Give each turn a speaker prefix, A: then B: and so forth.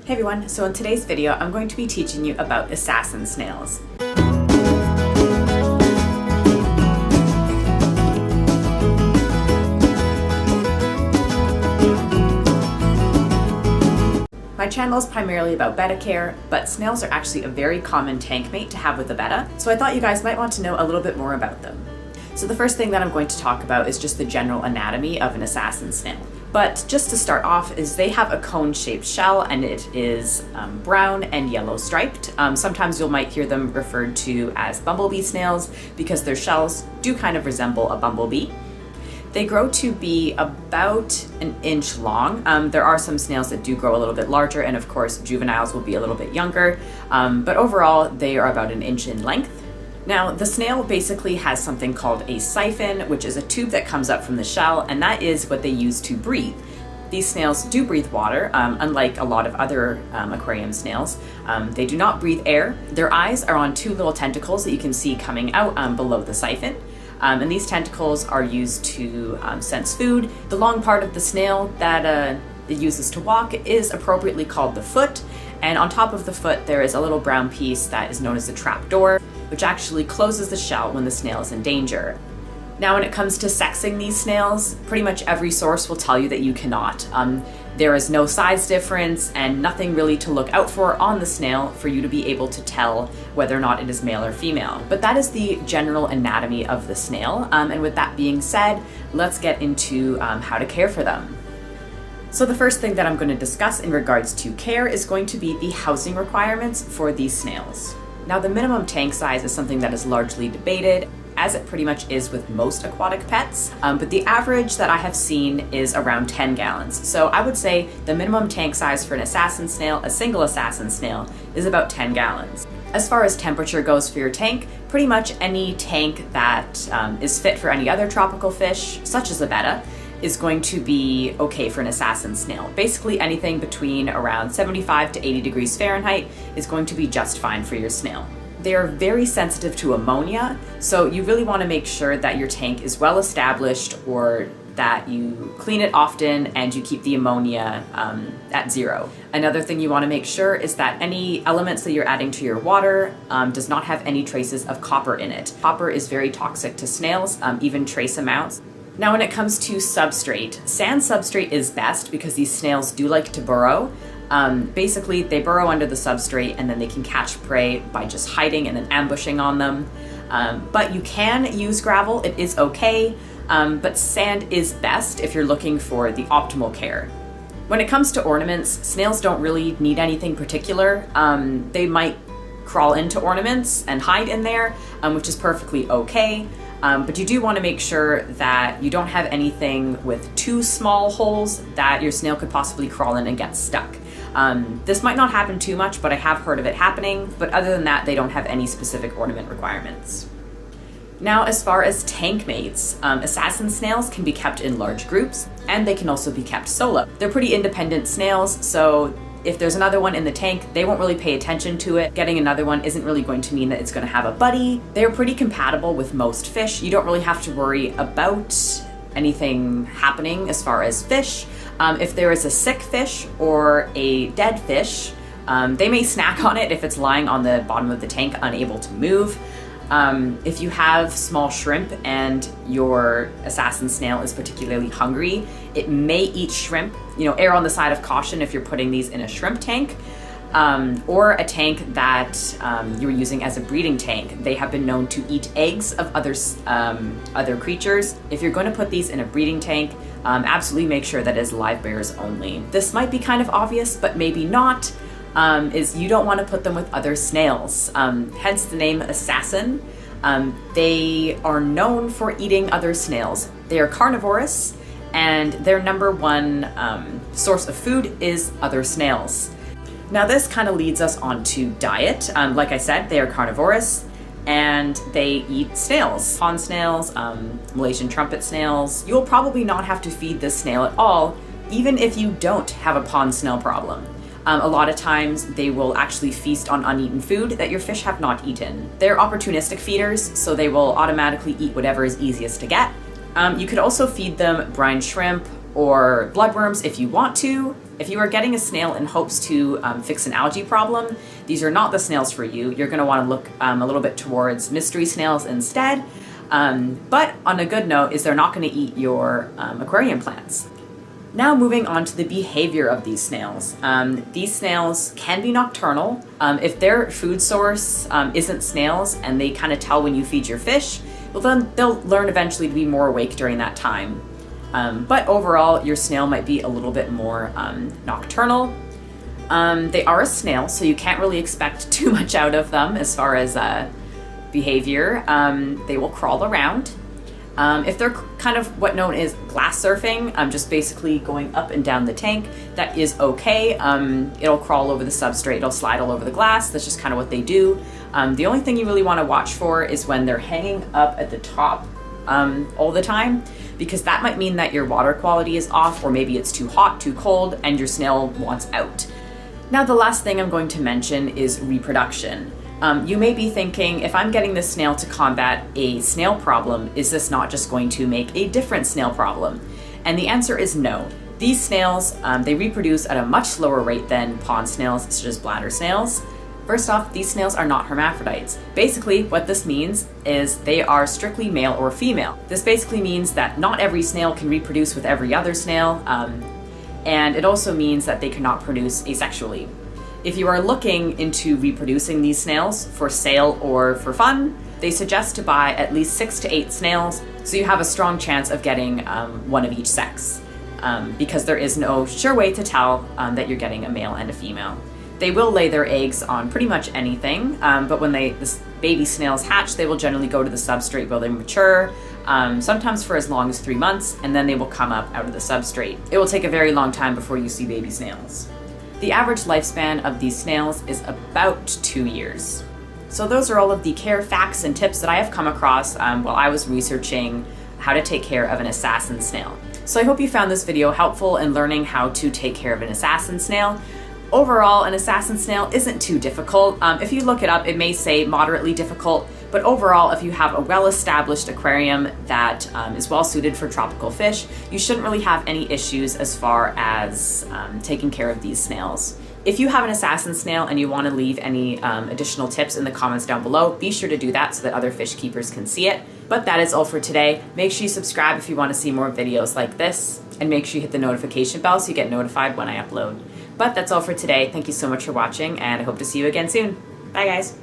A: Hey everyone, so in today's video I'm going to be teaching you about assassin snails. My channel is primarily about betta care, but snails are actually a very common tank mate to have with a betta, so I thought you guys might want to know a little bit more about them. So the first thing that I'm going to talk about is just the general anatomy of an assassin snail. But just to start off is they have a cone-shaped shell and it is brown and yellow striped. Sometimes you might hear them referred to as bumblebee snails because their shells do kind of resemble a bumblebee. They grow to be about an inch long. There are some snails that do grow a little bit larger, and of course juveniles will be a little bit younger, but overall they are about an inch in length. Now, the snail basically has something called a siphon, which is a tube that comes up from the shell, and that is what they use to breathe. These snails do breathe water, unlike a lot of other aquarium snails. They do not breathe air. Their eyes are on two little tentacles that you can see coming out below the siphon. And these tentacles are used to sense food. The long part of the snail that it uses to walk is appropriately called the foot, and on top of the foot there is a little brown piece that is known as the trap door, which actually closes the shell when the snail is in danger. Now, when it comes to sexing these snails, pretty much every source will tell you that you cannot. There is no size difference and nothing really to look out for on the snail for you to be able to tell whether or not it is male or female. But that is the general anatomy of the snail. And with that being said, let's get into how to care for them. So the first thing that I'm going to discuss in regards to care is going to be the housing requirements for these snails. Now, the minimum tank size is something that is largely debated, as it pretty much is with most aquatic pets, but the average that I have seen is around 10 gallons. So I would say the minimum tank size for an assassin snail, a single assassin snail, is about 10 gallons. As far as temperature goes for your tank, pretty much any tank that is fit for any other tropical fish, such as a betta, is going to be okay for an assassin snail. Basically anything between around 75 to 80 degrees Fahrenheit is going to be just fine for your snail. They are very sensitive to ammonia, so you really want to make sure that your tank is well established, or that you clean it often and you keep the ammonia at zero. Another thing you want to make sure is that any elements that you're adding to your water does not have any traces of copper in it. Copper is very toxic to snails, even trace amounts. Now, when it comes to substrate, sand substrate is best because these snails do like to burrow. Basically, they burrow under the substrate and then they can catch prey by just hiding and then ambushing on them. But you can use gravel, it is okay, but sand is best if you're looking for the optimal care. When it comes to ornaments, snails don't really need anything particular. They might crawl into ornaments and hide in there, which is perfectly okay. But you do want to make sure that you don't have anything with too small holes that your snail could possibly crawl in and get stuck. This might not happen too much, but I have heard of it happening. But other than that, they don't have any specific ornament requirements. Now, as far as tank mates, assassin snails can be kept in large groups, and they can also be kept solo. They're pretty independent snails, so if there's another one in the tank, they won't really pay attention to it. Getting another one isn't really going to mean that it's going to have a buddy. They're pretty compatible with most fish. You don't really have to worry about anything happening as far as fish. If there is a sick fish or a dead fish, they may snack on it if it's lying on the bottom of the tank, unable to move. If you have small shrimp and your assassin snail is particularly hungry, it may eat shrimp. Err on the side of caution if you're putting these in a shrimp tank, or a tank that you're using as a breeding tank. They have been known to eat eggs of other creatures. If you're going to put these in a breeding tank, absolutely make sure that it is live bearers only. This might be kind of obvious, but maybe not. Is you don't want to put them with other snails, hence the name assassin. They are known for eating other snails. They are carnivorous, and their number one source of food is other snails. Now, this kind of leads us on to diet. Like I said, they are carnivorous and they eat snails, pond snails, Malaysian trumpet snails. You'll probably not have to feed this snail at all, even if you don't have a pond snail problem. A lot of times they will actually feast on uneaten food that your fish have not eaten. They're opportunistic feeders, so they will automatically eat whatever is easiest to get. You could also feed them brine shrimp or bloodworms if you want to. If you are getting a snail in hopes to fix an algae problem, these are not the snails for you. You're going to want to look a little bit towards mystery snails instead. But on a good note is they're not going to eat your aquarium plants. Now moving on to the behavior of these snails. These snails can be nocturnal. If their food source isn't snails and they kind of tell when you feed your fish, well then they'll learn eventually to be more awake during that time. But overall, your snail might be a little bit more nocturnal. They are a snail, so you can't really expect too much out of them as far as behavior. They will crawl around. If they're kind of what known as glass surfing, just basically going up and down the tank, that is okay. It'll crawl over the substrate, it'll slide all over the glass. That's just kind of what they do. The only thing you really want to watch for is when they're hanging up at the top all the time, because that might mean that your water quality is off, or maybe it's too hot, too cold, and your snail wants out. Now, the last thing I'm going to mention is reproduction. You may be thinking, if I'm getting this snail to combat a snail problem, is this not just going to make a different snail problem? And the answer is no. These snails, they reproduce at a much slower rate than pond snails, such as bladder snails. First off, these snails are not hermaphrodites. Basically, what this means is they are strictly male or female. This basically means that not every snail can reproduce with every other snail, and it also means that they cannot produce asexually. If you are looking into reproducing these snails for sale or for fun, they suggest to buy at least 6 to 8 snails, so you have a strong chance of getting one of each sex, because there is no sure way to tell that you're getting a male and a female. They will lay their eggs on pretty much anything, but when the baby snails hatch, they will generally go to the substrate where they mature, sometimes for as long as 3 months, and then they will come up out of the substrate. It will take a very long time before you see baby snails. The average lifespan of these snails is about 2 years. So those are all of the care facts and tips that I have come across while I was researching how to take care of an assassin snail. So I hope you found this video helpful in learning how to take care of an assassin snail. Overall, an assassin snail isn't too difficult. If you look it up, it may say moderately difficult, but overall, if you have a well-established aquarium that is well-suited for tropical fish, you shouldn't really have any issues as far as taking care of these snails. If you have an assassin snail and you want to leave any additional tips in the comments down below, be sure to do that so that other fish keepers can see it. But that is all for today. Make sure you subscribe if you want to see more videos like this, and make sure you hit the notification bell so you get notified when I upload. But that's all for today. Thank you so much for watching, and I hope to see you again soon. Bye, guys.